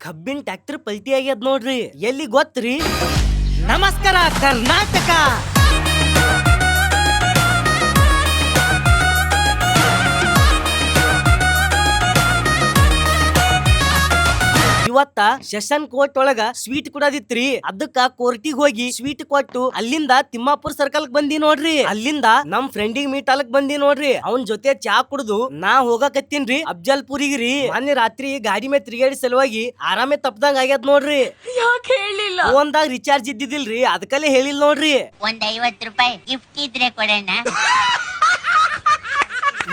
ಕಬ್ಬಿನ ಟ್ಯಾಕ್ಟರ್ ಪಲ್ಟಿ ಆಗ್ಯದ ನೋಡ್ರಿ. ಎಲ್ಲಿ ಗೊತ್ತ್ರಿ? ನಮಸ್ಕಾರ ಕರ್ನಾಟಕ. ಇವತ್ತ ಸೆಷನ್ ಕೋರ್ಟ್ ಒಳಗ ಸ್ವೀಟ್ ಕೊಡೋದಿತ್ರಿ. ಅದಕ್ಕ ಕೋರ್ಟಿಗೆ ಹೋಗಿ ಸ್ವೀಟ್ ಕೊಟ್ಟು ಅಲ್ಲಿಂದ ತಿಮ್ಮಾಪುರ್ ಸರ್ಕಲ್ ಬಂದಿ ನೋಡ್ರಿ. ಅಲ್ಲಿಂದ ನಮ್ ಫ್ರೆಂಡಿಗೆ ಮೀಟ್ ಅಲಕ್ ಬಂದಿ ನೋಡ್ರಿ. ಅವನ್ ಜೊತೆ ಚಾ ಕುಡ್ದು ನಾ ಹೋಗಕತ್ತೀನ್ರಿ ಅಫ್ಜಲ್ಪುರಿಗ್ರಿ. ಮೊನ್ನೆ ರಾತ್ರಿ ಗಾಡಿ ಮೇಲೆ ತಿರುಗಾಡಿ ಸಲುವಾಗಿ ಆರಾಮೇ ತಪ್ಪದಂಗ ಆಗ್ಯದ ನೋಡ್ರಿ. ಯಾಕೆ ಹೇಳಿಲ್ಲ? ಫೋನ್ದಾಗ ರಿಚಾರ್ಜ್ ಇದ್ದಿದಿಲ್ರಿ, ಅದಕ್ಕಲ್ಲೇ ಹೇಳಿಲ್ ನೋಡ್ರಿ. ಒಂದ್ 50 ರೂಪಾಯಿ ಗಿಫ್ಟ್ ಇದ್ರೆ ಕೊಡೋಣ.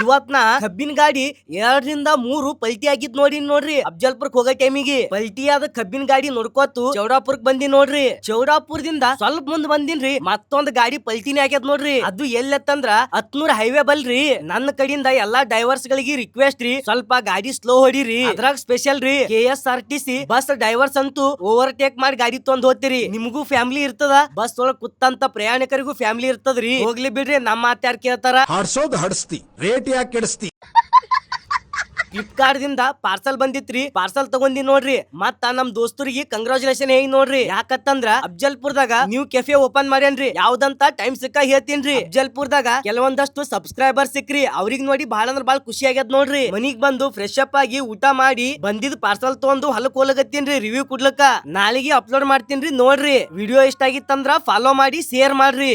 ಇವತ್ ನಾ ಕಬ್ಬಿನ ಗಾಡಿ 2ರಿಂದ 3 ಪಲ್ಟಿ ಆಗಿದ್ ನೋಡ್ರಿ. ಅಫ್ಜಲ್ಪುರ್ಕ್ ಹೋಗೋ ಟೈಮಿಗೆ ಪಲ್ಟಿ ಆದ ಕಬ್ಬಿನ ಗಾಡಿ ನೋಡ್ಕೋತು ಚೌಡಾಪುರ್ಕ್ ಬಂದಿ ನೋಡ್ರಿ. ಚೌಡಾಪುರದಿಂದ ಸ್ವಲ್ಪ ಮುಂದ್ ಬಂದಿನ್ರಿ, ಮತ್ತೊಂದ್ ಗಾಡಿ ಪಲ್ಟಿನೇ ಆಗ್ಯದ ನೋಡ್ರಿ. ಅದು ಎಲ್ಲತ್ತಂದ್ರ 10 ಹೈವೇ ಬಲ್ರಿ. ನನ್ನ ಕಡೆಯಿಂದ ಎಲ್ಲಾ ಡ್ರೈವರ್ಸ್ ಗಳಿಗೆ ರಿಕ್ವೆಸ್ಟ್ ರೀ, ಸ್ವಲ್ಪ ಗಾಡಿ ಸ್ಲೋ ಹೊಡಿರಿ. ಅದ್ರಾಗ ಸ್ಪೆಷಲ್ ರೀ KSRTC ಬಸ್ ಡ್ರೈವರ್ಸ್ ಅಂತೂ ಓವರ್ಟೇಕ್ ಮಾಡಿ ಗಾಡಿ ತೊಂದ್ ಹೋಗ್ತಿರಿ. ನಿಮಗೂ ಫ್ಯಾಮಿಲಿ ಇರ್ತದ, ಬಸ್ ಒಳಗ್ ಕುತ್ತಂತ ಪ್ರಯಾಣಿಕರಿಗೂ ಫ್ಯಾಮಿಲಿ ಇರ್ತದ್ರಿ. ಹೋಗ್ಲಿ ಬಿಡ್ರಿ, ನಮ್ಮ ಮಾತಾಡ್ ಕೇಳ್ತಾರ. ಹಾಡ್ಸೋದ್ ಹಡಸ್ತಿ, ರೇಟ್ ಯಾಕೆ ಕೆಡಿಸ್ತಿ? ಫ್ಲಿಪ್ಕಾರ್ಟ್ ದಿಂದ ಪಾರ್ಸಲ್ ಬಂದಿತ್ರಿ, ಪಾರ್ಸಲ್ ತಗೊಂಡಿ ನೋಡ್ರಿ. ಮತ್ತ ನಮ್ ದೋಸ್ತರಿಗೆ ಕಂಗ್ರಾಚುಲೇಷನ್ ಹೇಗ್ ನೋಡ್ರಿ. ಯಾಕಂದ್ರ ಅಫ್ಜಲ್ಪುರ್ದಾಗ ನ್ಯೂ ಕೆಫೆ ಓಪನ್ ಮಾಡ್ಯಾನ್ರಿ. ಯಾವ್ದಂತ ಟೈಮ್ ಸಿಕ್ಕ ಹೇಳ್ತೀನ್ರಿ. ಅಫ್ಜಲ್ಪುರ್ದಾಗ ಕೆಲವೊಂದಷ್ಟು ಸಬ್ಸ್ಕ್ರೈಬರ್ ಸಿಕ್ರಿ, ಅವ್ರಿಗೆ ನೋಡಿ ಬಹಳ ಅಂದ್ರ ಬಹಳ ಖುಷಿ ಆಗ್ಯದ ನೋಡ್ರಿ. ಮನಿಗ್ ಬಂದು ಫ್ರೆಶ್ ಅಪ್ ಆಗಿ ಊಟ ಮಾಡಿ ಬಂದಿದ್ ಪಾರ್ಸಲ್ ತಗೊಂಡು ಹೊಲಕ್ ಹೋಗತ್ತೀನ್ರಿ ರಿವ್ಯೂ ಕೊಡ್ಲಕ್ಕ. ನಾಳೆಗೆ ಅಪ್ಲೋಡ್ ಮಾಡ್ತೀನ್ರಿ ನೋಡ್ರಿ. ವಿಡಿಯೋ ಇಷ್ಟ ಆಗಿತ್ತಂದ್ರ ಫಾಲೋ ಮಾಡಿ, ಶೇರ್ ಮಾಡ್ರಿ.